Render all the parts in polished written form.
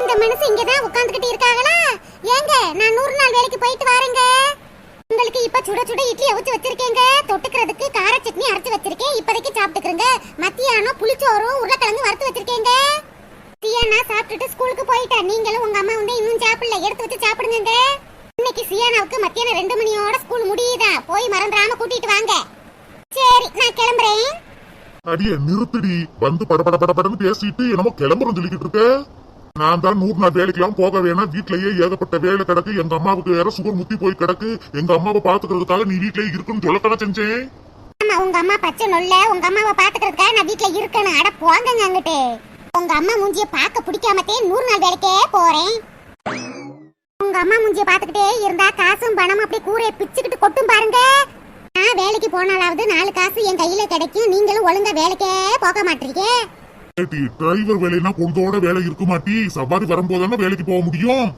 இந்த மனுஷன் இங்கதான் உட்கார்ந்துகிட்டு இருக்காங்களா? ஏங்க, நான் 100 நாள் வேலைக்கு போயிட்டு வரேங்க. உங்களுக்கு இப்ப சுட சுட இட்லி அவிச்சு வச்சிருக்கேங்க. தொட்டுக்கிறதுக்கு கார சட்னி அரைச்சு வச்சிருக்கேன். இப்போதைக்கு சாப்பிட்டுக்கிறங்க. மத்தியானம் புளிச்சோறும் உருளைக்கிழங்கு வறுத்து வச்சிருக்கேங்க. சியானா சாப்பிட்டுட்டு ஸ்கூலுக்கு போயிட்டா. நீங்களும் உங்க அம்மா வந்து இன்னும் சாப்பிடல, எடுத்து வச்சு சாப்பிடுங்க. இன்னைக்கு சியானாவுக்கு மத்தியானம் 2 மணியோட ஸ்கூல் முடியுதா. போய் மறந்துடாம கூட்டிட்டு வாங்க. சரி, நான் கிளம்புறேன். அடியே நிறுத்தடி. வந்து படபடன்னு பேசிட்டு என்னமோ கிளம்புறோம் சொல்லிக்கிட்டு இருக்க. நான் தான் 100 நாள் வேலைக்கெல்லாம் போக வேணாம். வீட்லயே ஏகப்பட்ட வேலை கிடக்கு. எங்க அம்மாவுக்கு வேற சுகர் முத்தி போய் கிடக்கு. எங்க அம்மாவை பாத்துக்கிறதுக்காக நீ வீட்லயே இருக்குன்னு சொல்லத்தானே செஞ்சேன். ஆமா, உங்க அம்மா பச்சை நொல்ல. உங்க அம்மாவை பாத்துக்கிறதுக்காக நான் வீட்ல இருக்கேன்னு. அட போங்க அங்கிட்டு. உங்க அம்மா மூஞ்சிய பார்க்க பிடிக்காமத்தே 100 நாள் வேலைக்கே போறேன். உங்க அம்மா மூஞ்சிய பாத்துக்கிட்டே இருந்தா காசும் பணம் அப்படி கூரையை பிச்சுக்கிட்டு கொட்டும் பாருங்க. நான் வேலைக்கு போனாலாவது 4 காசு என் கையில கிடைக்கும். நீங்களும் ஒழுங்கா வேலைக்கே போக மாட்டீங்க. டிரைவர் வேலைனா பொழுதோட வேலை இருக்க மாட்டி. சவாரி வரும்போதானே வேலைக்கு போக முடியும்.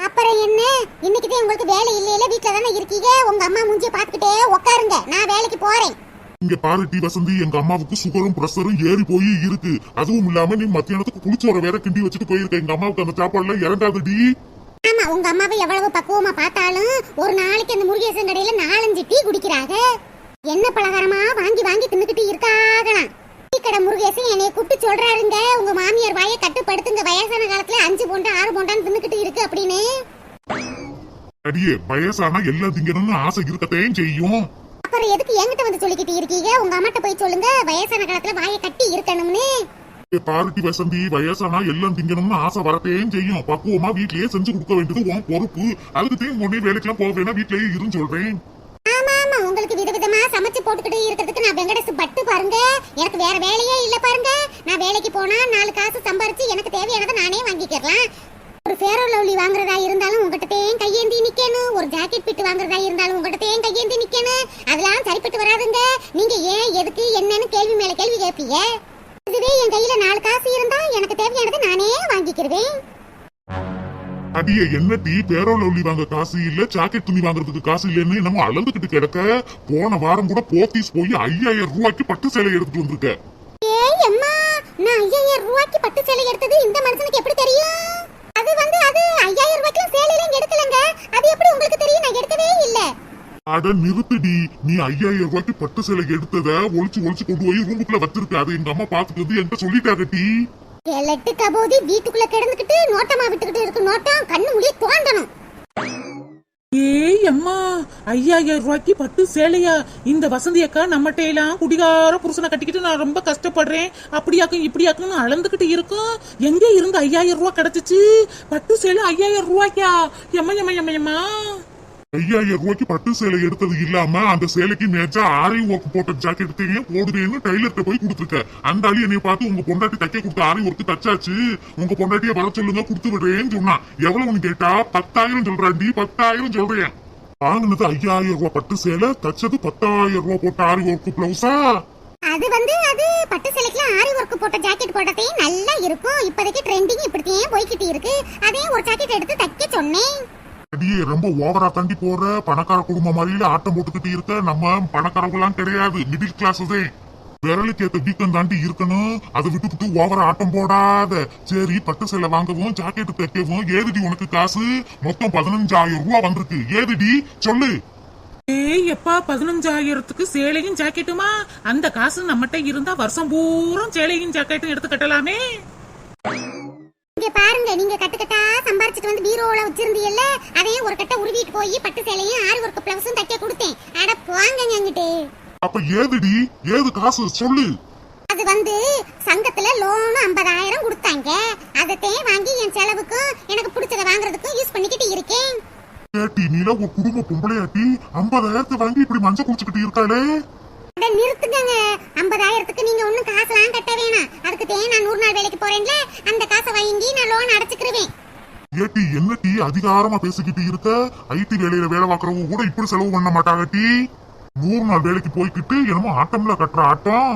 அப்புறம் என்ன, இன்னைக்கு உங்களுக்கு வேலை இல்லையில வீட்டுல தானே இருக்கீங்க. உங்க அம்மா மூஞ்சிய பாத்துக்கிட்டே உட்காருங்க. நான் வேலைக்கு போறேன். இங்க பாரு டி வசந்தி, எங்க அம்மாவுக்கு சுகரும் பிரஷரும் ஏறி போய் இருக்கு. அதுவும் இல்லாம நீ மத்தியானத்துக்கு புளிச்சோர வேற கிண்டி வச்சுட்டு போயிருக்க. எங்க அம்மாவுக்கு அந்த சாப்பாடுல இறங்காது டி. ஆமா, உங்க அம்மாவை எவ்வளவு பக்குவமா பார்த்தாலும் ஒரு நாளைக்கு அந்த முருகேசன் கடையில 4-5 டீ குடிக்கிறாங்க. என்ன பலகாரமா வாங்கி வாங்கி தின்னுக்கிட்டு இருக்காங்களாம். டீ கடை முருகேசன் என்னைய கூப்பிட்டு சொல்றாருங்க, உங்க மாமியார் வாயை கட்டுப்படுத்துங்க. வயசான காலத்துல 5 போண்டா 6 போண்டான்னு தின்னுக்கிட்டு இருக்கு அப்படின்னு. அடியே, வயசானா எல்லாம் திங்கணும்னு ஆசை இருக்கத்தையும் செய்யும். அப்புறம் எதுக்கு என்கிட்ட வந்து சொல்லிக்கிட்டு இருக்கீங்க? உங்க அம்மாட்ட போய் சொல்லுங்க வயசான காலத்துல வாயை கட்டி இருக்கணும்னு. பாருட்டி வசந்தி, வயசானா எல்லாம் திங்கணும்னு ஆசை வரத்தையும் செய்யும். பக்குவமா வீட்லயே செஞ்சு கொடுக்க வேண்டியது உன் பொறுப்பு. அதுக்கு தேவை உடனே வேலைக்கெல்லாம் போக வேணா, வீட்லயே இருன்னு சொல்றேன். ஆமா ஆமா, உங்களுக்கு விதவிதமா சமைச்சு போட்டுக்கிட்டு இருக்கிறதுக்கு நான் வெங்கடேஷ் பட்டு பாருங்க. எனக்கு வேற வேலையே இல்ல பாருங்க. நான் வேலைக்கு போனா 4 காசு சம்பாரிச்சு எனக்கு தேவையானதை நானே வாங்கிக்கலாம். ஒரு ஃபேரோ லவ்லி வாங்குறதா இருந்தாலும் உங்ககிட்ட தேன் கையேந்தி நிக்கணும். ஒரு ஜாக்கெட் பிட்டு வாங்குறதா இருந்தாலும் உங்ககிட்ட தேன் கையேந்தி நிக்கணும். அதெல்லாம் சரிப்பட்டு வராதுங்க. நீங்க ஏன் எதுக்கு என்னன்னு கேள்வி மேல கேள்வி கேட்பீங்க. இதுவே என் கையில 4 காசு இருந்தா எனக்கு தேவையானதை நானே வாங்கிக்கிறேன். அடியே, என்ன டீ பேரோ லவ்லி வாங்க காசு இல்ல, ஜாக்கெட் துணி வாங்குறதுக்கு காசு இல்லன்னு நம்ம அளந்துகிட்டு கிடக்க. போன வாரம் கூட போத்தீஸ் போய் 5000 ரூபாய்க்கு பட்டு சேலை எடுத்துட்டு வந்திருக்க. ஏய் அம்மா, நான் 5000 ரூபாய்க்கு பட்டு சேலை எடுத்தது இந்த மனுஷனுக்கு எப்படி தெரியும்? அது 5000 ரூபாய்க்கு சேலையில எடுக்கலங்க. அது எப்படி உங்களுக்கு தெரியும்? நான் எடுக்கவே இல்ல. அட நிறுத்துடி. நீ 5000 ரூபாய்க்கு பட்டு சேலை எடுத்தத ஒளிச்சு கொண்டு போய் ரூமுக்குள்ள வச்சிருக்க. அது எங்க அம்மா பாத்துக்கிறது என்கிட்ட சொல்லிட்டாங்க டி. எலட்டு கபோதி வீட்டுக்குள்ள கிடந்துக்கிட்டு நோட்டமா விட்டுக்கிட்டு இருக்கு. நோட்டம் கண்ணு முடிய தோண்டணும். ஏய் அம்மா, 5000 ரூபாய்க்கு பட்டு சேலையா? இந்த வசந்தி அக்கா நம்மகிட்ட எல்லாம் குடிகார புருஷனை கட்டிக்கிட்டு நான் ரொம்ப கஷ்டப்படுறேன், அப்படியாக்கும் இப்படியாக்குன்னு அளந்துகிட்டு இருக்கும். எங்க இருந்து 5000 ரூபாய் கிடைச்சிச்சு? பட்டு சேலை 5000 ரூபாய்க்கா? எம்மா எம்மா எம்மா எம்மா. 5000 ரூபாய்க்கு பட்டு சேலை எடுத்தது இல்லாம அந்த சேலைக்கு மேட்சா ஆரி ஒர்க் போட்ட ஜாக்கெட் போடுவேன்னு டைலர்கிட்ட போய் கொடுத்துருக்க. அந்த ஆளு என்னைய பார்த்து உங்க பொண்டாட்டி தைக்க கொடுத்த ஆரி ஒர்க் தச்சாச்சு, உங்க பொண்டாட்டிய வர சொல்லுங்க கொடுத்து விடுறேன்னு சொன்னா. எவ்வளவுன்னு கேட்டா 10,000 சொல்றாண்டி. 10,000 சொல்றேன். வாங்கினது 5000 ரூபாய் பட்டு சேலை, தச்சது 10,000 ரூபாய் போட்ட ஆரி ஒர்க் பிளவுஸா? அது பட்டு சேலைக்குலாம் ஆரி ஒர்க் போட்ட ஜாக்கெட் போட்டதே நல்லா இருக்கும். இப்போதைக்கு ட்ரெண்டிங் இப்படியே போய்கிட்டு இருக்கு. அதே ஒரு ஜாக்கெட் எடுத்து தைக்க சொன்னேன். அடியே, ரொம்ப ஓவரா தாண்டி போற. பணக்கார குடும்பம் மாதிரில ஆட்டம் போட்டுக்கிட்டு இருக்க. நம்ம பணக்காரங்களாம் கிடையாது, மிடில் கிளாஸ் தான். விரலுக்கு ஏத்த வீக்கம் தாண்டி இருக்கணும். அதை விட்டுக்கிட்டு ஓவரா ஆட்டம் போடாத. சரி, பட்டு சேலை வாங்கவும் ஜாக்கெட் தைக்கவும் ஏதுடி உனக்கு காசு? மொத்தம் 15,000 ரூபாய் வந்திருக்கு. ஏதுடி சொல்லு. ஏய் எப்பா, 15,000க்கு சேலையும் ஜாக்கெட்டுமா? அந்த காசு நம்மகிட்ட இருந்தா வருஷம் பூரா சேலையும் ஜாக்கெட்டும் எடுத்து கட்டலாமே. இங்க பாருங்க, நீங்க கட்டுக்கட்டா சம்பாரிச்சிட்டு வந்து பீரோல வச்சிருந்தீங்கல்ல, அதையே ஒரு கட்ட உருவிட்டு போய் பட்டு சேலையும் ஆரி ஒர்க் பிளவுஸும் தைக்க கொடுத்தேன். அட போங்க அங்கிட்டு. அப்ப ஏதுடி? ஏது காசு சொல்லு. அது சங்கத்துல லோன் 50,000 கொடுத்தாங்க. அதத்தே வாங்கி என் செலவுக்கும் எனக்கு பிடிச்சத வாங்குறதுக்கும் யூஸ் பண்ணிக்கிட்டு இருக்கேன். ஏட்டி, நீல ஒரு குடும்ப பொம்பளையாட்டி 50,000 வாங்கி இப்படி மஞ்சள் குடிச்சுக்கிட்டு இருக்காளே. நிறுத்துங்க. 50,000க்கு நீங்க ஒண்ணும் காசுலாம் கட்ட வேணாம். அதுக்கு நான் 100 நாள் வேலைக்கு போறேன்ல, அந்த காசை வாங்கி நான் லோன் அடைச்சுக்கிருவேன். ஏட்டி, என்ன டீ அதிகாரமா பேசிக்கிட்டு இருக்க? ஐடி வேலையில வேலை பார்க்கறவங்க கூட இப்படி செலவு பண்ண மாட்டாங்க டீ. 100 நாள் வேலைக்கு போய்கிட்டு என்னமோ ஆட்டம்ல கட்டுற ஆட்டம்.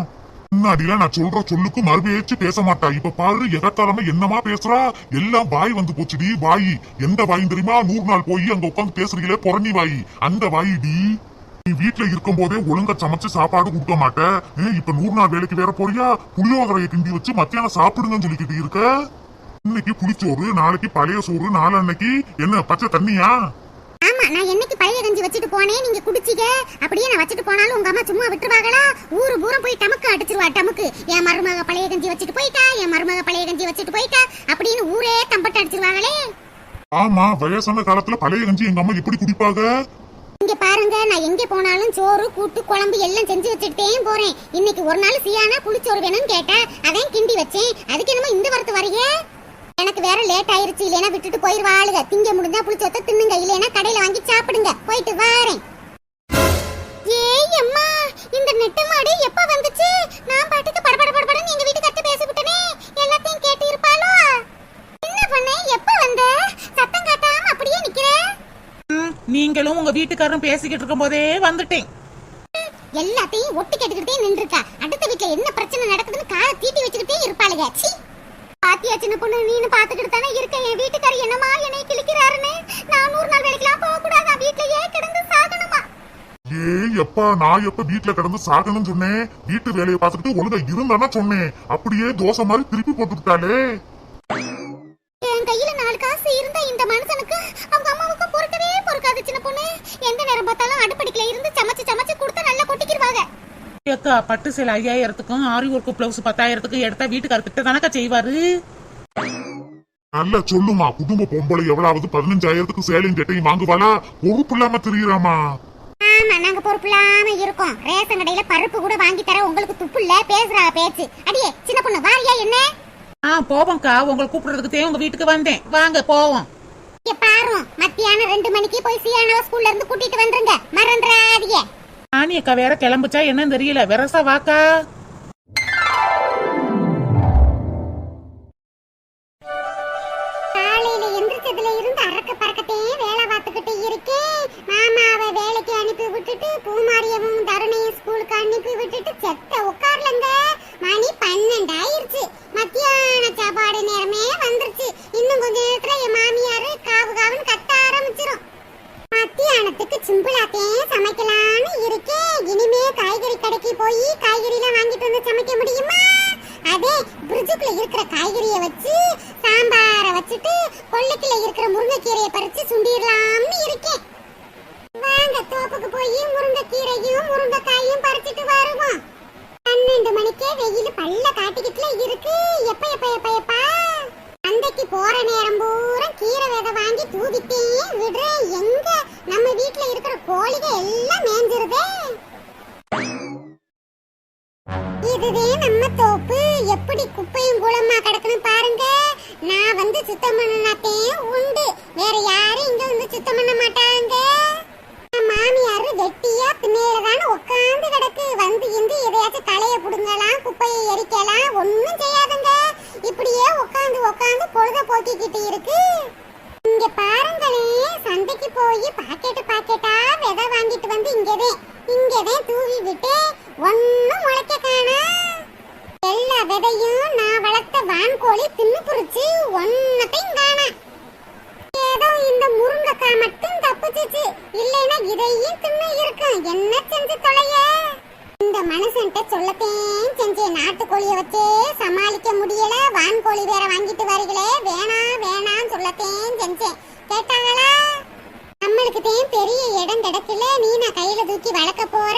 முன்னாடிலாம் நான் சொல்ற சொல்லுக்கு மறுபேச்சு பேச மாட்டா. இப்ப பாரு, எகத்தாலமா என்னமா பேசுறா. எல்லாம் வாய் வந்து போச்சுடி. வாயி எந்த வாயும் தெரியுமா? 100 நாள் போய் அங்க உட்காந்து பேசுறீங்களே புறணி வாயி, அந்த வாயிடி. நீ வீட்டுல இருக்கும் போதே ஒழுங்கா சமைச்சு சாப்பாடு கொடுக்க மாட்ட. இப்ப 100 நாள் வேலைக்கு வேற போறியா? புளியோதரையை கிண்டி வச்சு மத்தியானம் சாப்பிடுங்கன்னு சொல்லிக்கிட்டு இருக்க. இன்னைக்கு புளிச்சோறு, நாளைக்கு பழைய சோறு, நாளன்னைக்கு என்ன பச்சை தண்ணியா? ஆமா, நான் என்னைக்கு பழைய கஞ்சி வச்சுட்டு போனேன் நீங்க குடிச்சீங்க. அப்படியே நான் வச்சுட்டு போனாலும் உங்க அம்மா சும்மா விட்டுருவாங்களா? ஊரு பூரம் போய் டமுக்கு அடிச்சிருவா. டமுக்கு என் மருமக பழைய கஞ்சி வச்சுட்டு போயிட்டா, என் மருமக பழைய கஞ்சி வச்சுட்டு போயிட்டா அப்படின்னு ஊரே தம்பட்டு அடிச்சிருவாங்களே. ஆமா, வயசான காலத்துல பழைய கஞ்சி எங்க அம்மா எப்படி குடிப்பாங்க? இங்க பாருங்க, நான் எங்க போனாலும் சோறு கூட்டு குழம்பு எல்லாம் செஞ்சு வச்சுட்டே போறேன். இன்னைக்கு ஒரு நாள் சியானா புளிச்சோறு வேணும்னு கேட்டேன், அதையும் கிண்டி வச்சேன். அதுக்கு என்னமோ இந்த வரத்து வரைய எனக்கு வேற லேட் ஆயிருச்சு. இல்லைன்னா விட்டுட்டு போயிருவாளுங்க. திங்க முடிஞ்சா புளிச்சோத்த தின்னுங்க, இல்லைன்னா கடையில வாங்கி சாப்பிடுங்க. போயிட்டு வாரேன். ஏய் அம்மா, இந்த நெட்ட மாடு எப்ப வந்துச்சு? நான் பாட்டுக்கு படபடன்னு எங்க வீட்டு கட்ட பேசி விட்டனே, எல்லாத்தையும் கேட்டு இருப்பாளோ? என்ன பண்ண? எப்ப வந்த? சத்தம் காட்டாம அப்படியே நிக்கிற? நீங்களும் உங்க வீட்டுக்காரரும் பேசிக்கிட்டு இருக்கும் போதே வந்துட்டேன். எல்லாத்தையும் ஒட்டு கேட்டுக்கிட்டே நின்றுக்கா. அடுத்த வீட்டுல என்ன பிரச்சனை நடக்குதுன்னு காலை தீட்டி வச்சுக்கிட்டே இருப்பாளுங்க. சீ, பாத்தியா சின்ன பொண்ணு, நீனு பாத்துக்கிட்டு தானே இருக்க. என் வீட்டுக்காரர் என்னமா என்னை கிழிக்கிறாருன்னு. நான் 100 நாள் வேலைக்கெல்லாம் போக கூடாது, வீட்டுலயே கிடந்து சாகணுமா? எப்பா, நான் எப்ப வீட்டுல கிடந்து சாகணும்னு சொன்னேன்? வீட்டு வேலையை பார்த்துட்டு ஒழுங்கா இருந்தானா சொன்னேன். அப்படியே தோசை மாதிரி திருப்பி போட்டுக்கிட்டாலே. என் கையில 4 காசு இருந்தா இந்த மனுஷனுக்கு அவங்க அம்மாவுக்கு பொறுக்கவே பொறுக்காது. சின்ன பொண்ணு எந்த நேரம் பார்த்தாலும் அடுப்படிக்கல இருந்து சமைச்சு கொடுத்தா நல்லா கொட்டிக்கிடுவாங்க. ஏக்கா, பட்டு சேலை 5000க்கும் ஆரி ஒர்க் பிளவுஸ் 10,000க்கு எடுத்தா வீட்டுக்காரர்கிட்ட தானக்கா செய்வாரு. நல்ல சொல்லுமா, குடும்ப பொம்பளை எவ்வளவு 15,000க்கு சேலையும் சட்டையும் வாங்குவாளா? பொறுப்பு இல்லாம தெரியுறாமா? ஆமா, நாங்க பொறுப்பு இல்லாம இருக்கோம். ரேஷன் கடையில பருப்பு கூட வாங்கி தர உங்களுக்கு துப்பு இல்ல. பேசுறா பேச்சு. அடியே சின்ன பொண்ணு, வாரியா என்ன? போவோம்க்கா, உங்களை கூப்பிடுறதுக்கு உங்க வீட்டுக்கு வந்தேன். வாங்க போவோம். பாரு, மத்தியானம் 2 மணிக்கு போய் சியானவ ஸ்கூல்ல இருந்து கூட்டிட்டு வந்துருங்க, மறந்துடாதீங்க. ஆனி அக்கா வேற கிளம்புச்சா என்னன்னு தெரியல. வெரசா வாக்கா. காலையில எந்திரிச்சதுல இருந்து அரக்க பறக்கத்தே வேலை பார்த்துக்கிட்டு இருக்கேன். மாமாவை வேலைக்கு அனுப்பி விட்டுட்டு பூமாரியவும் தருணையும் ஸ்கூலுக்கு அனுப்பி விட்டுட்டு செத்த உட்கார்லங்க. மணி 12 ஆயிருச்சு. மத்தியான சாப்பாடு நேரமே வந்துருச்சு. இன்னும் கொஞ்ச நேரத்துல என் மாமியாரு காவு காவுன்னு கத்த ஆரம்பிச்சிரும். மத்தியானத்துக்கு சிம்பிளாத்தையும் சமைக்கலான்னு இருக்கேன். இனிமே காய்கறி கடைக்கு போய் காய்கறி எல்லாம் வாங்கிட்டு வந்து சமைக்க முடியுமா? அதே பிரிட்ஜுக்குள்ள இருக்கிற காய்கறியை வச்சு சாம்பார வச்சுட்டு கொள்ளைக்குள்ள இருக்கிற முருங்கைக்கீரையை பறிச்சு சுண்டிடலாம்னு இருக்கேன். வாங்க தோப்புக்கு போய் முருங்கைக்கீரையும் முருங்கைக்காயும் பறிச்சிட்டு வருவோம். 12 மணிக்கே வெயில் பல்ல காட்டிக்கிட்டுல இருக்கு. எப்ப அன்றைக்கு போற நேரம் பூரா கீரை விதை வாங்கி தூவிட்டே விடுறேன். எங்க நம்ம வீட்டுல இருக்கிற கோழிக எல்லாம் மேஞ்சிருதே. இதுவே நம்ம தோப்பு. எப்படி குப்பையும் குளமா கிடக்குன்னு பாருங்க. நான் வந்து சுத்தம் பண்ணாத்தே உண்டு, வேற யாரும் இங்க வந்து சுத்தம் பண்ண மாட்டாங்க. மாமியாரு வெட்டியா பின்னேலதான உட்காந்து கிடக்கு. வந்து இந்து எதையாச்சும் களைய புடுங்கலாம், குப்பையை எரிக்கலாம், ஒன்னும் செய்யாதுங்க. இப்படியே உட்காந்து பொழுத போக்கிக்கிட்டு இருக்கு. இங்க பாருங்களே, சந்தைக்கு போய் பாக்கெட்டா விதை வாங்கிட்டு வந்து இங்கதான் தூவி விட்டு ஒன்னும் முளைக்க காணா. எல்லா விதையும் நான் வளர்த்த வான்கோழி தின்னு புரிச்சு ஒன்னத்தையும் காணா. ஏதோ இந்த முருங்கைக்காய் மட்டும் தப்பிச்சிச்சு, இல்லைன்னா இதையும் தின்னு இருக்கும். என்ன செஞ்சு தொலைய? இந்த மனுஷன்ட்ட சொல்லத்தேன் செஞ்சேன். நாட்டுக்கோழிய வச்சே சமாளிக்க முடியல, வான்கோழி வேற வாங்கிட்டு வரீங்களே, வேணாம் சொல்லத்தேன் செஞ்சேன். கேட்டாங்களா? நம்மளுக்கு தேன் பெரிய இடம் கிடைக்கல, நீ நான் கையில தூக்கி வளர்க்க போற.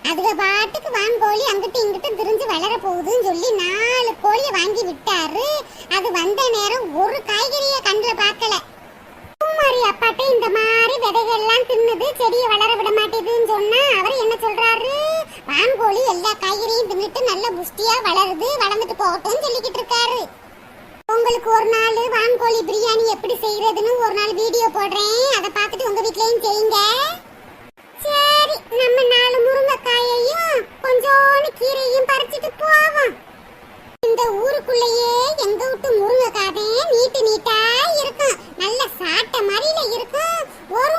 அதுக பாட்டுக்கு வான்கோழி அங்கிட்டு இங்கிட்டு திரிஞ்சு வளர போகுதுன்னு சொல்லி 4 கோழிய வாங்கி விட்டாரு. அது வந்த நேரம் ஒரு காய்கறிய கண்ணுல பார்க்கல. பூமாரி அப்பாட்ட இந்த மாதிரி விதைகள் எல்லாம் தின்னுது, செடியை வளர விட மாட்டேதுன்னு சொன்னா அவர் என்ன சொல்றாரு? வான்கோழி எல்லா காய்கறியும் தின்னுட்டு நல்ல புஷ்டியா வளருது, வளர்ந்துட்டு போகட்டும்னு சொல்லிக்கிட்டு இருக்காரு. உங்களுக்கு ஒரு நாள் வான்கோழி பிரியாணி எப்படி செய்யறதுன்னு ஒரு நாள் வீடியோ போடுறேன், அதை பார்த்துட்டு உங்க வீட்லயும் செய்யுங்க. சரி, நம்ம 4 முருங்கைக்காயையும் கொஞ்சோண்டு கீரையும் பறிச்சிட்டு போவோம். இந்த ஊருக்குள்ளேயே எங்க விட்டு முருங்கைக்காதே நீட்டா இருக்கும், நல்ல சாட்ட மாதிரில இருக்கும். ஒரு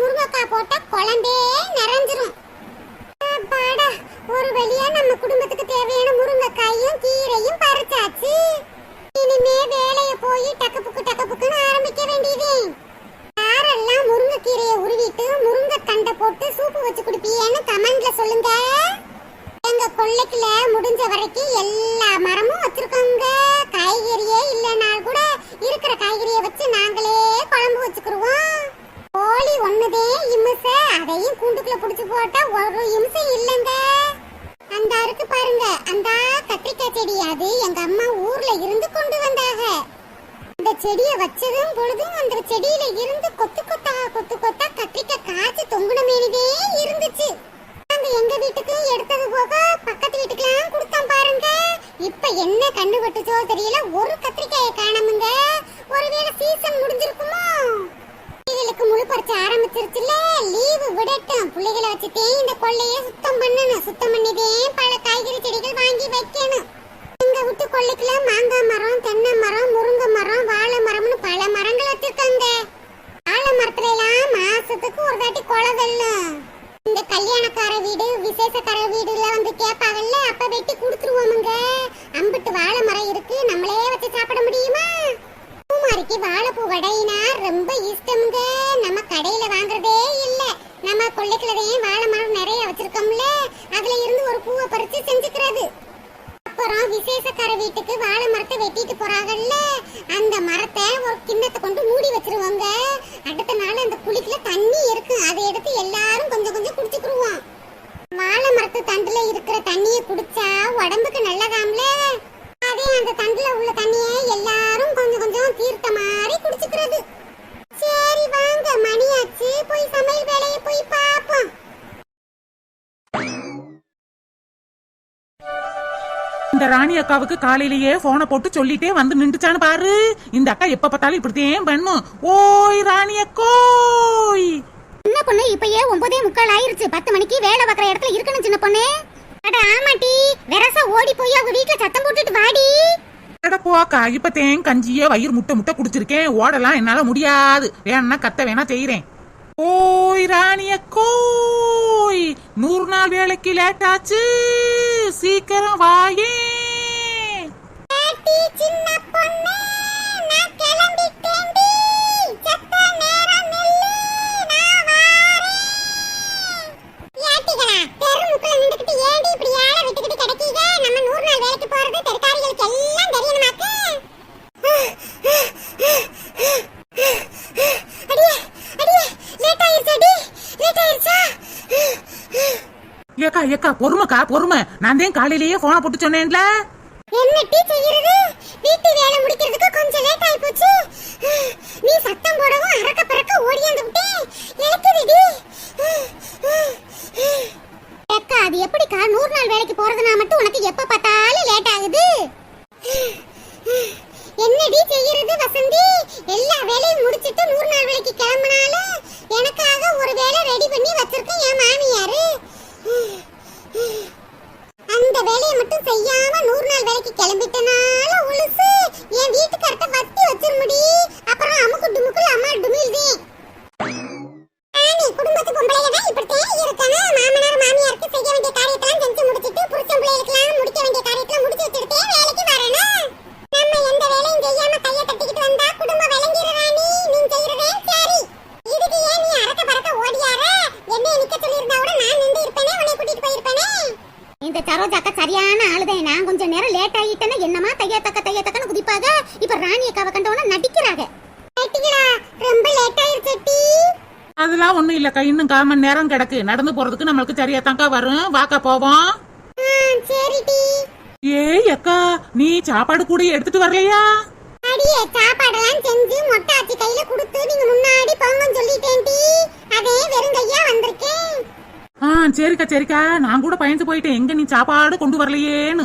முருங்கைக்காய் போட்டா குழம்பே நிறைஞ்சிரும். பாடா, ஒரு வழியா நம்ம குடும்பத்துக்கு தேவையான முருங்கைக்காயும் கீரையும் பறிச்சாச்சு. இனிமே வேலைய போய் டக்குப்புக்குன்னு ஆரம்பிக்க வேண்டியது. யாரெல்லாம் முருங்கைக்கீரையை உருவிட்டு முருங்கை தண்டை போட்டு சூப்பு வச்சு குடிப்பீன்னு கமெண்ட்ல சொல்லுங்க. எங்க கொள்ளைக்குள்ள முடிஞ்ச வரைக்கும் எல்லா மரமும் வச்சிருக்கோங்க. காய்கறிய ஊர்ல இருந்து கொண்டு வந்தாங்க. அந்த செடியை வச்சதும் பொழுதும் அந்த செடியில இருந்து கொத்து கொத்தா கத்திரிக்காய் காய்ச்சி தொங்குன மேனிதே இருந்துச்சு. நாங்க எங்க வீட்டுக்கு எடுத்தது போக பக்கத்து வீட்டுக்கெல்லாம் கொடுத்தோம் பாருங்க. இப்ப என்ன கண்ணு பட்டுச்சோ தெரியல, ஒரு கத்திரிக்காயை காணமுங்க. ஒருவேளை சீசன் முடிஞ்சிருக்குமோ? பிள்ளைகளுக்கு முழு பறிச்ச ஆரம்பிச்சிருச்சுல, லீவு விடட்டும். பிள்ளைகளை வச்சுட்டே இந்த கொள்ளைய சுத்தம் பண்ணணும். சுத்தம் பண்ணிதே பல காய்கறி செடிகள் வாங்கி வைக்கணும். எங்க விட்டு கொள்ளைக்குள்ள மாங்காய் மரம், தென்னை மரம், முருங்கை மரம், வாழை மரம்னு பல மரங்கள் வச்சிருக்காங்க. வாழை மரத்துல எல்லாம் மாசத்துக்கு ஒரு தாட்டி கொலை வெல்லும். இந்த கல்யாணக்கார வீடு விசேஷக்கார வீடுல வந்து கேட்பாங்கல்ல, அப்ப வெட்டி கொடுத்துருவோமுங்க. அம்பிட்டு வாழை மரம் இருக்கு, நம்மளே வச்சு சாப்பிட முடியுமா? பூமாரிக்கு வாழைப்பூ வடையினா ரொம்ப இஷ்டமுங்க. நம்ம கடையில வாங்குறதே இல்ல. நம்ம கொள்ளைக்குள்ளதையும் வாழை மரம் நிறைய வச்சிருக்கோம்ல, அதுல இருந்து ஒரு பூவை பறிச்சு செஞ்சுக்கிறது. அப்புறம் விசேஷக்கார வீட்டுக்கு வாழை மரத்தை வெட்டிட்டு போறாங்கல்ல, அந்த மரத்தை ஒரு கிண்ணத்தை கொண்டு மூடி வச்சிருவாங்க. அடுத்த நாள் அந்த குழிக்குள்ள தண்ணி இருக்கு, அதை எடுத்து எல்லாரும் கொஞ்சம் கொஞ்சம் குடிச்சுக்குருவோம். வாழை மரத்து தண்டுல இருக்கிற தண்ணியை குடிச்சா உடம்புக்கு நல்லதாம்ல. அதே அந்த தண்டுல உள்ள தண்ணியை எல்லாரும் கொஞ்சம் கொஞ்சம் தீர்த்த மாதிரி குடிச்சுக்கிறது. சரி வாங்க, மணியாச்சு, போய் சமையல் வேலையை போய் பாப்போம். இந்த ராணி அக்காவுக்கு காலையிலேயே போனை போட்டு சொல்லிட்டே வந்து நின்றுச்சான்னு பாரு. இந்த அக்கா எப்ப பார்த்தாலும் இப்படித்தான் பண்ணும். ஓய் ராணி அக்கோய், சின்ன பொண்ணு இப்பயே 9:45 ஆயிருச்சு. 10 மணிக்கு வேலை பார்க்குற இடத்துல இருக்கணும் சின்ன பொண்ணு. அட ஆமாட்டி, வெரசா ஓடி போய் அவங்க வீட்டுல சத்தம் போட்டுட்டு வாடி. போக்கா, இப்பத்தேன் கஞ்சியே வயிறு முட்டை குடிச்சிருக்கேன். ஓடலாம் என்னால முடியாது. வேணா கத்த வேணா செய்யறேன். ஓய் ராணி அக்கோய், 100 நாள் வேலைக்கு லேட் ஆச்சு, சீக்கிரம் வாயே. சின்ன பொண்ணு, நான் கிளம்பிட்டேன்டி. சத்த நேரம் நில்லு, நான் வாரேன். ஏட்டிகளா, தெருமுக்குள்ள நின்னுக்கிட்டு ஏண்டி இப்படி ஏள விட்டுக்கிட்டு கிடக்கீங்க? நம்ம 100 நாள் வேலைக்கு போறது தெருக்காரிகளுக்கு எல்லாம் தெரியணுமாக்கு. அடியே அடியே, லேட் ஆயிருச்சடி, லேட் ஆயிருச்சா? ஏக்கா பொறுமைக்கா பொறுமை. நான் தான் காலையிலேயே போனை போட்டு சொன்னேன்ல. என்ன டீ செய்யறது? வீட்டு வேலை முடிக்கிறதுக்கு கொஞ்சம் லேட் ஆயி போச்சு. நீ சத்தம் போடவும் அரக்க பறக்க ஓடியாந்து விட்டே. எனக்குதுடி. அக்கா, அது எப்படிக்கா 100 நாள் வேலைக்கு போறதுனா மட்டும் உனக்கு எப்ப பார்த்தாலும் லேட் ஆகுது? என்னடி செய்யறது வசந்தி? எல்லா வேலையும் முடிச்சிட்டு 100 நாள் வேலைக்கு கிளம்பினாலும் எனக்காக ஒரு வேலை ரெடி பண்ணி வச்சிருக்கேன் என் மாமியாரு. அந்த வேலையை மட்டும் செய்யாம 100 நாள் வேலைக்கு கிளம்பிட்டனால உளுசு என் வீட்டுக்காரட்ட வத்தி வச்சிருமுடி. அப்புறம் அமுக்கு டுமுக்குல அம்மா டுமில்தே. ஆனி குடும்பத்து பொம்பளைங்க இப்படித்தான் இருக்கணும். மாமனார் மாமியாருக்கு செய்ய வேண்டிய காரியத்தெல்லாம் செஞ்சு முடிச்சிட்டு புருஷன் பிள்ளைகளுக்கெல்லாம் முடிக்க வேண்டிய காரியத்தெல்லாம் முடிச்சு வச்சுட்டே வேலைக்கு வரணும். நம்ம எந்த வேலையும் செய்யாம கையை தட்டிக்கிட்டு வந்தா குடும்பம் விளங்கிடுறானி. நீ செய்யறதே சரி. இதுக்கு ஏன் நீ அரக்க பறக்க ஓடியார? என்ன நிக்க சொல்லியிருந்தா கூட நான் நின்று இருப்பேனே, உன்னை கூட்டிட்டு போயிருப்பேனே. இந்த சரோஜாக்கா சரியான ஆளுதான். நான் கொஞ்சம் நேரம் லேட் ஆகிட்டேன்னா என்னமா தையத்தக்கன்னு குதிப்பாக. இப்ப ராணி அக்காவை கண்டவன நடிக்கிறாங்க. ரொம்ப லேட் ஆயிருச்சு. அதெல்லாம் ஒண்ணும் இல்லக்கா, இன்னும் 1/4 மணி நேரம் கிடக்கு. நடந்து போறதுக்கு நம்மளுக்கு சரியா தாக்கா வரும். வாக்கா போவோம். சரிடி. ஏய் அக்கா, நீ சாப்பாடு கூட எடுத்துட்டு வரலையா? அடியே, சாப்பாடெல்லாம் செஞ்சு மொட்டை ஆச்சி கையில கொடுத்து நீங்க முன்னாடி போங்கன்னு சொல்லிட்டேன்டி. அதே வெறுங்கையா வந்திருக்கேன். சரிக்கா, நான் கூட பயந்து போயிட்டேன், எங்க நீ சாப்பாடு கொண்டு வரலையேன்னு.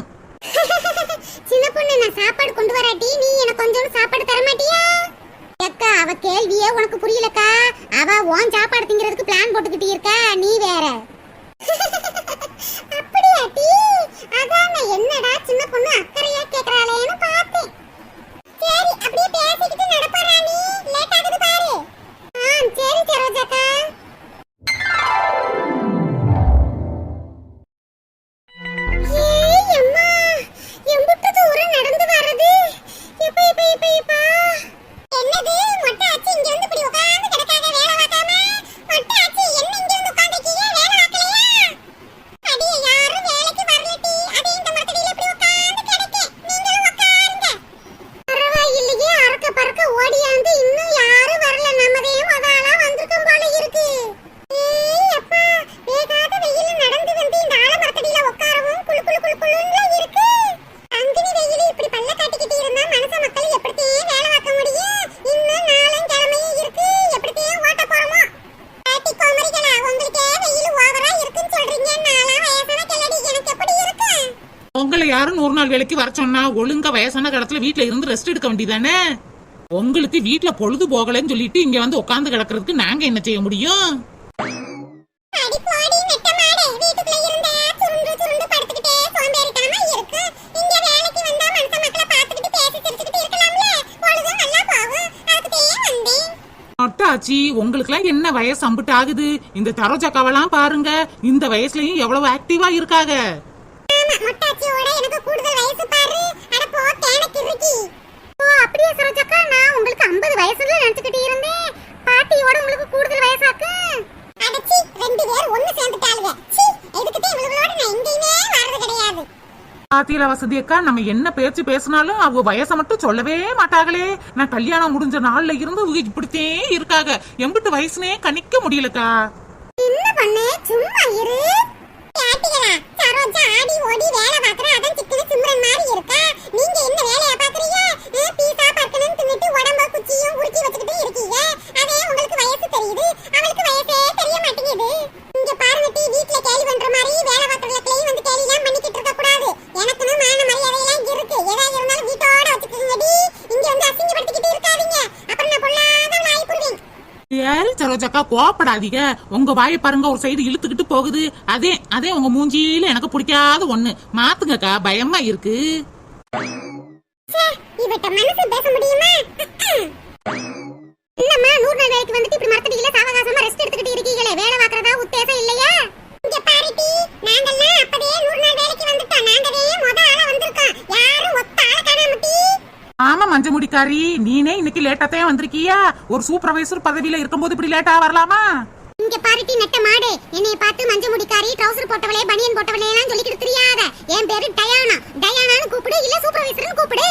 சின்ன பொண்ணு, நான் சாப்பாடு கொண்டு வராட்டி நீ எனக்கு கொஞ்சம் சாப்பாடு தர மாட்டியா? அக்கா, அவ கேள்வியே உனக்கு புரியலக்கா. அவ உன் சாப்பாடு திங்கிறதுக்கு பிளான் போட்டுக்கிட்டு இருக்கா, நீ வேற. அப்படியாட்டி? அதான் என்னடா சின்ன பொண்ணு அக்கறையா கேக்குறாளேன்னு பார்த்தேன். சரி, அப்படியே பேசிக்கிட்டு நடப்பறா. நீ லேட் ஆகுது பாரு. சரி சரோஜாக்கா. ஏய் அம்மா, எம்புட்டு தூரம் நடந்து வரது? நாள் வேலைக்கு வர சொன்னா ஒழுங்கா வயசான காலத்துல வீட்டுல இருந்து ரெஸ்ட் எடுக்க வேண்டியதானே? உங்களுக்கு வீட்டுல பொழுது போகலன்னு சொல்லிட்டு இங்க வந்து உட்கார்ந்து கிடக்கிறதுக்கு நாங்க என்ன செய்ய முடியும்? அடி போடி நெட்ட மாடே, வீட்டுக்குள்ள இருந்தா சுருண்டு சுருண்டு படுத்துக்கிட்டே சோம்பேறித்தனமா இருக்கு. இங்க வேலைக்கு வந்தா மனுஷ மக்களை பார்த்துக்கிட்டு பேசி சிரிச்சுக்கிட்டு இருக்கலாம்ல, பொழுதும் நல்லா போகும். அதுக்கே வந்தேன். அட்டாச்சி, உங்களுக்குலாம் என்ன வயசு அம்பிட்டு ஆகுது? இந்த தரோஜாக்காவெல்லாம் பாருங்க, இந்த வயசுலயும் எவ்வளவு ஆக்டிவா இருக்காங்க. ஆமா, மொட்டாச்சியோட எனக்கு கூடுதல் வயசு பாரு. அட போ தேனக்கு இருக்கி. ஓ அப்படியே சரோஜாக்கா, நான் உங்களுக்கு 50 வயசுல நினைச்சுக்கிட்டு இருந்தேன். பாட்டியோட உங்களுக்கு கூடுதல் வயசாக்கு. அடச்சி, ரெண்டு பேர் ஒண்ணு சேர்ந்துட்டாளுங்க. சீ, எதுக்கிட்டே இவங்களோட நான் எங்கேயுமே வர்றது கிடையாது. பாத்தியில வசதி அக்கா, நம்ம என்ன பேச்சு பேசினாலும் அவங்க வயசை மட்டும் சொல்லவே மாட்டாங்களே. நான் கல்யாணம் முடிஞ்ச நாள்ல இருந்து இவங்க இப்படித்தே இருக்காங்க. எம்பிட்டு வயசுனே கணிக்க முடியலக்கா. என்ன பண்ணே, சும்மா இரு. யாட்டிகளா, சரோஜா ஆடி ஓடி வேலை பாக்குற அதான் சிக்கன சிம்ரன் மாதிரி இருக்கா. நீங்க என்ன வேலையா பாக்குறீங்க? பீஸா பர்க்கணும் தின்னுட்டு உடம்ப குச்சியும் உருக்கி வச்சுக்கிட்டு இருக்கீங்க. அதே உங்களுக்கு வயசு தெரியுது, அவளுக்கு வயசே தெரிய மாட்டேங்குது. இங்க பாருங்க டீ, வீட்ல கேலி பண்ற மாதிரி வேலை பாக்குறவங்களையும் வந்து கேலி எல்லாம் பண்ணிக்கிட்டு இருக்க கூடாது. எனக்குன்னு மான மரியாதை எல்லாம் இருக்கு. எதா இருந்தாலும் வீட்டோட வச்சுக்கோங்க டி. இங்க வந்து அசிங்கப்படுத்திக்கிட்டு இருக்காதீங்க, அப்புறம் நான் பொல்லாத நாய் புடுவேன். ஏன் சரோஜாக்கா கோவப்படாதீங்க. உங்க வாயை பாருங்க, ஒரு சைடு இழுத்துக்கிட்டு போகுது. அதே உங்க மூஞ்சியில எனக்கு பிடிக்காத ஒண்ணு. மாத்துங்கக்கா, பயமா இருக்கு. இவட்ட மனசு பேச முடியுமா? என்னம்மா 100 நாள் வேலைக்கு வந்துட்டு இப்படி மரத்தடியில சாவகாசமா ரெஸ்ட் எடுத்துக்கிட்டு இருக்கீங்களே, வேலை பார்க்கறதா உத்தேசம் இல்லையா? இங்க பாருடி, நாங்கெல்லாம் அப்பவே 100 நாள் வேலைக்கு வந்துட்டோம். நாங்களே முத ஆளா வந்திருக்கோம். யாரும் ஒத்த ஆள காணாமட்டி. ஆமா மஞ்ச முடிக்காரி, நீனே இன்னைக்கு லேட்டாத்தான் வந்திருக்கியா? ஒரு சூப்பர்வைசர் பதவியில இருக்கும்போது இப்படி லேட்டா வரலாமா? இங்க பாருடி நெட்ட மாடு, என்னைய பார்த்து மஞ்ச முடிக்காரி, ட்ரவுசர் போட்டவளே, பனியன் போட்டவளே எல்லாம் சொல்லிக்கிட்டு தெரியாத. என் பேரு டயானா. டயானான்னு கூப்பிடு, இல்ல சூப்பர்வைசர்னு கூப்பிடு.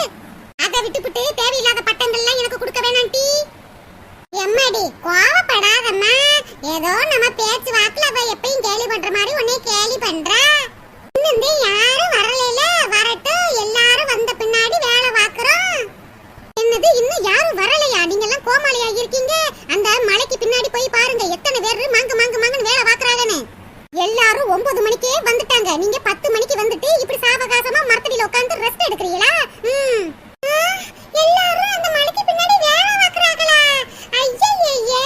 அதை விட்டுவிட்டு தேவையில்லாத பட்டங்கள்லாம் எனக்கு கொடுக்க வேணாம் டி. எம்மாடி, கோவப்படாதம்மா. ஏதோ நம்ம பேச்சு வாக்குல அவ எப்பயும் கேலி பண்ற மாதிரி உன்னை கேலி பண்றா. இன்னும் யாரும் வரல, வரட்டும். எல்லாரும் வந்த பின்னாடி வேலை பார்க்கறோம். என்னது, இன்னும் யாரும் வரலையா? நீங்க எல்லாம் கோமாளியா இருக்கீங்க. அந்த மலைக்கு பின்னாடி போய் பாருங்க, எத்தனை பேர் மாங்கு வேலை பார்க்கறாங்கன்னு. எல்லாரும் 9 மணிக்கே வந்துட்டாங்க. நீங்க 10 மணிக்கு வந்துட்டு இப்படி சாவகாசமா மரத்தடியில உட்கார்ந்து ரெஸ்ட் எடுக்கிறீங்களா? எல்லாரும் அந்த மலைக்கு பின்னாடி வேலை பார்க்கறாங்களா? ஐயையே,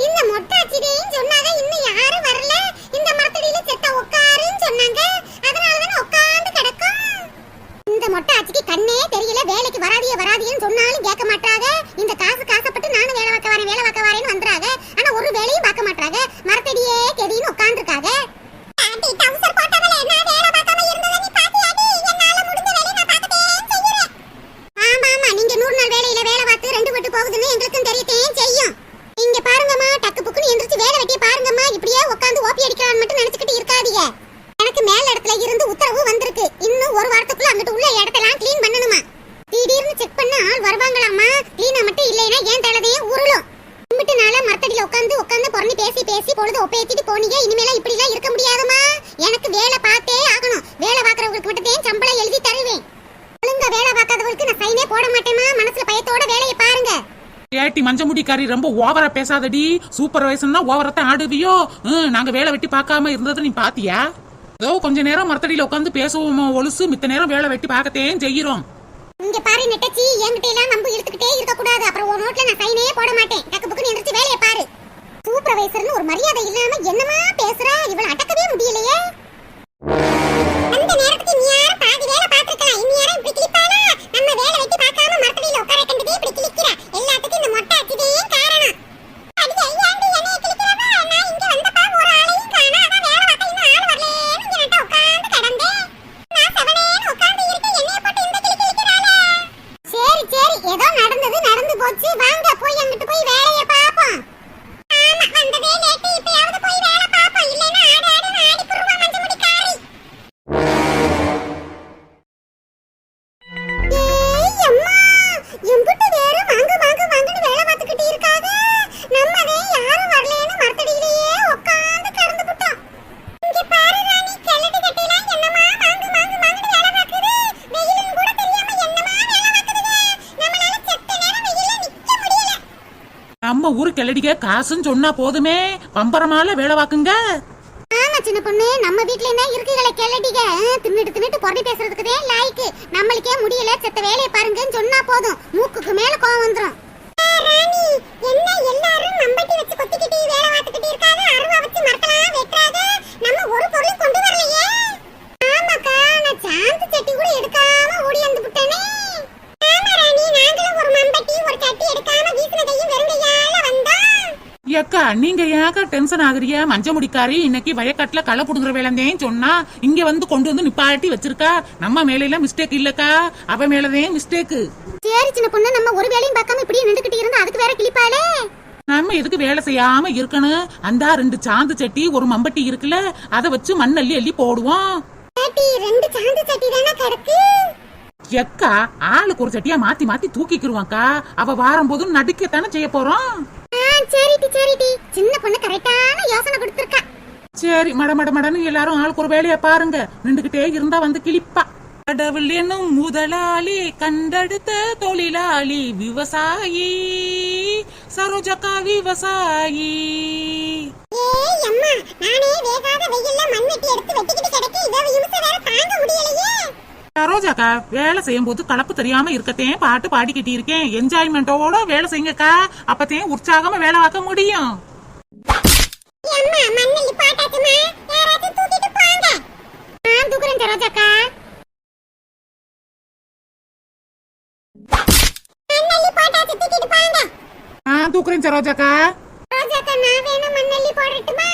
இந்த மொட்டாச்சிடேன்னு சொன்னாங்க, இன்னும் யாரும் வரல. இந்த மரத்தடியில செத்த உட்காருன்னு சொன்னாங்க, அதனால தான உட்கார்ந்து கிடக்கும். இந்த மொட்டாச்சிக்கு கண்ணே தெரியல, வேலைக்கு வராதீன்னு சொன்னாலும் கேட்க மாட்டாங்க. இந்த காசுப்பட்டு நானும் வேலை பார்க்க வரேன்னு வந்துறாங்க. ஆனா ஒரு வேலையும் பார்க்க மாட்டாங்க, மரத்தடியே கெடின்னு உட்கார்ந்துருக்காங்க. ஆண்டி டவுசர் போட்டவளே, நான் வேலை பார்க்காம இருந்தத நீ பாத்தியாடி? என்னால முடிஞ்ச வேலைய நான் பார்க்கதே செய்யறேன். ஆமா, நீங்க 100 நாள் வேலையில வேலை பார்த்து 2 பட்டு போகுதுன்னு எங்களுக்கும் தெரியத்தேன் செய்யும். இங்க பாருங்கம்மா, டக்கு புக்குன்னு எந்திரிச்சு வேலை வெட்டிய பாருங்கம்மா. இப்படியே உட்கார்ந்து ஓபி அடிக்கலாம்னு மட்டும் நினைச்சுக்கிட்டு இருக்காதீங்க. எனக்கு மேல் இடத்துல இருந்து உத்தரவு வந்திருக்கு. இன்னும் ஒரு வாரத்துக்குள்ள அங்கிட்டு உள்ள இடத்தெல்லாம் க்ளீன் பண்ணணுமா. திடீர்னு செக் பண்ண ஆள் வருவாங்களாமா. க்ளீனா மட்டும் இல்லைன்னா ஏன் தலையே உருளும். இம்பிட்டு நாளா மரத்தடியில உட்கார்ந்து பொறுமை பேசி பொழுது ஒப்பேத்திட்டு போனீங்க. இனிமேல இப்படி எல்லாம் இருக்க முடியாதுமா. எனக்கு வேலை பார்த்தே ஆகணும். வேலை பார்க்கறவங்களுக்கு மட்டும் சம்பளம் எழுதி தருவேன். ஒழுங்கா வேலை பார்க்காதவங்களுக்கு நான் சைனே போட மாட்டேமா. மனசுல பயத்தோட வேலையை பாருங்க. ஏட்டி மஞ்ச முடிக்காரி, ரொம்ப ஓவரா பேசாதடி. சூப்பர்வைசர்னா ஓவரத்தை ஆடுவியோ? நாங்க வேலை வெட்டி பார்க்காம இருந்ததை நீ பாத்தியா? ஏதோ கொஞ்ச நேரம் மரத்தடியில உட்காந்து பேசுவோம் ஒழுசு, மித்த நேரம் வேலை வெட்டி பார்க்கத்தேன் செய்யறோம். இங்க பாரு நெட்டச்சி, என்கிட்ட எல்லாம் நம்பு இழுத்துக்கிட்டே இருக்க கூடாது. அப்புறம் ஒரு நோட்ல நான் சைனே போட மாட்டேன். டக்கு புக்குன்னு எந்திரிச்சு வேலையை பாரு. சூப்பர்வைசர்னு ஒரு மரியாதை இல்லாம என்னமா பேசுறா? இவள அடக்கவே முடியலையே. அந்த நேரத்துக்கு நீ யார பாதி வேலை பார்த்திருக்கலாம். இன்னி யாரும் இப்படி கிளிப்பாளா? நம்ம வேலை வெட்டி பார்க்காம மரத்தடியில உட்கார கண்டுட்டே இப்படி கிளிக்கிறா. எல்லாத்துக்கும் இந்த மொட்டை அச்சிதே காரணம். அடியே ஐயாண்டி என்னைய கிளிக்கிறவா? நான் இங்க வந்தப்பா ஒரு ஆளையும் காணா. அதான் வேலை பார்க்க இன்னும் ஆள் வரலேன்னு இங்க நட்ட உட்கார்ந்து கடந்தேன். நான் செவனேன்னு உட்கார்ந்து இருக்கேன், என்னைய போட்டு இந்த கிளிக்கிறாளே. சரி, ஏதோ நடந்து போச்சு. வாங்க போய் அங்கிட்டு போய் வேலையை பாப்போம். ஆமா, வந்ததே லேட். இப்பயாவது போய் வேலை பாப்போம். இல்லைன்னா ஆடு ஆடி புருவா மஞ்ச முடிக்காரி. ஏய் அம்மா, எம்பிட்டு வேற வாங்குன்னு வேலை பார்த்துக்கிட்டு இருக்காங்க. நம்மதே யாரும் வரலன்னு மரத்தடியிலேயே உட்கார்ந்து கடந்து விட்டோம். இங்க பாரு ராணி, கெல்லடி கட்டிலாம் என்னமா வாங்குன்னு வேலை பார்க்குது. வெயிலும் கூட தெரியாம என்னமா வேலை பார்க்குதுங்க. நம்மளால செத்த நேரம் வெயில்ல நிக்க முடியல. நம்ம ஊரு கிளடிக்க காசுன்னு சொன்னா போதுமே, பம்பரமால வேலை வாக்குங்க. ஆமா சின்ன பொண்ணு நம்ம வீட்ல என்ன இருக்குகளை கேளடிக தின்னுட்டு பொறி பேசுறதுக்குதே லாய்க்கு நம்மளுக்கே முடியல செத்த வேலையை பாருங்கன்னு சொன்னா போதும் மூக்குக்கு மேல கோவம் வந்துரும் ராணி என்ன எல்லாரும் மம்பட்டி வச்சு கொத்திக்கிட்டு வேலை பார்த்துக்கிட்டு இருக்காங்க அருவா வச்சு மரக்கலாம் வெட்றாங்க நம்ம ஒரு பொருள் கொண்டு வரலையே ஆமாக்கா நான் சாந்து சட்டி கூட எடுக்காம ஓடி வந்து விட்டேனே ஆமா ராணி நாங்களும் ஒரு மம்பட்டி ஒரு சட்டி எடுக்காம வீசினதையும் வெறுங்கையால வந்தோம் ஏக்கா நீங்க ஏக்கா டென்ஷன் ஆகுறிய மஞ்ச முடிக்காரி இன்னைக்கு வயக்காட்டுல களை புடுங்குற வேலைந்தேன்னு சொன்னா இங்க வந்து கொண்டு வந்து நிப்பாட்டி வச்சிருக்கா நம்ம மேல எல்லாம் மிஸ்டேக் இல்லக்கா அவ மேலதான் மிஸ்டேக் சரி சின்ன பொண்ணு நம்ம ஒரு வேலையும் பார்க்காம இப்படியே நின்னுக்கிட்டு இருந்தா அதுக்கு வேற கிளிப்பாளே நம்ம எதுக்கு வேலை செய்யாம இருக்கணும் அந்த 2 சாந்து சட்டி ஒரு மம்பட்டி இருக்குல்ல அத வச்சு மண் அள்ளி அள்ளி போடுவோம் சட்டி 2 சாந்து சட்டி தான கிடக்கு எக்கா ஆளுக்கு ஒரு சட்டியா மாத்தி மாத்தி தூக்கிக்கிருவாக்கா அவ வாரம் போதும் நடிக்கத்தானே செய்ய போறோம் சரிடி சின்ன பொண்ணு கரெக்டான யோசனை கொடுத்திருக்கா சரி மடன்னு எல்லாரும் ஆளுக்கு ஒரு வேலைய பாருங்க நின்றுகிட்டே இருந்தா வந்து கிளிப்பா கடவுள் என்னும் முதலாளி கண்டெடுத்த தொழிலாளி விவசாயி சரோஜக்கா விவசாயி ஏய் அம்மா நானே வேகாத வெயில்ல மண் வெட்டி எடுத்து வெட்டிக்கிட்டு கிடக்கு இத விமச வேற தாங்க முடியலையே சரோஜாக்கா வேலை செய்யும் போது கலப்பு தெரியாம இருக்கத்தேன் பாட்டு பாடிக்கிட்டு இருக்கேன் என்ஜாய்மெண்டோட வேலை செய்யுங்கக்கா அப்பத்தேன் உற்சாகமா வேலை பார்க்க முடியும் அம்மா மண்ணல்லி பாட்டாச்சுமா யாராச்சும் தூக்கிட்டு போங்க நான் தூக்குறேன் சரோஜாக்கா மண்ணல்லி பாட்டாச்சு தூக்கிட்டு போங்க தூக்குறேன் சரோஜாக்கா சரோஜாக்கா நான் வேணா மண்ணல்லி போடட்டுமா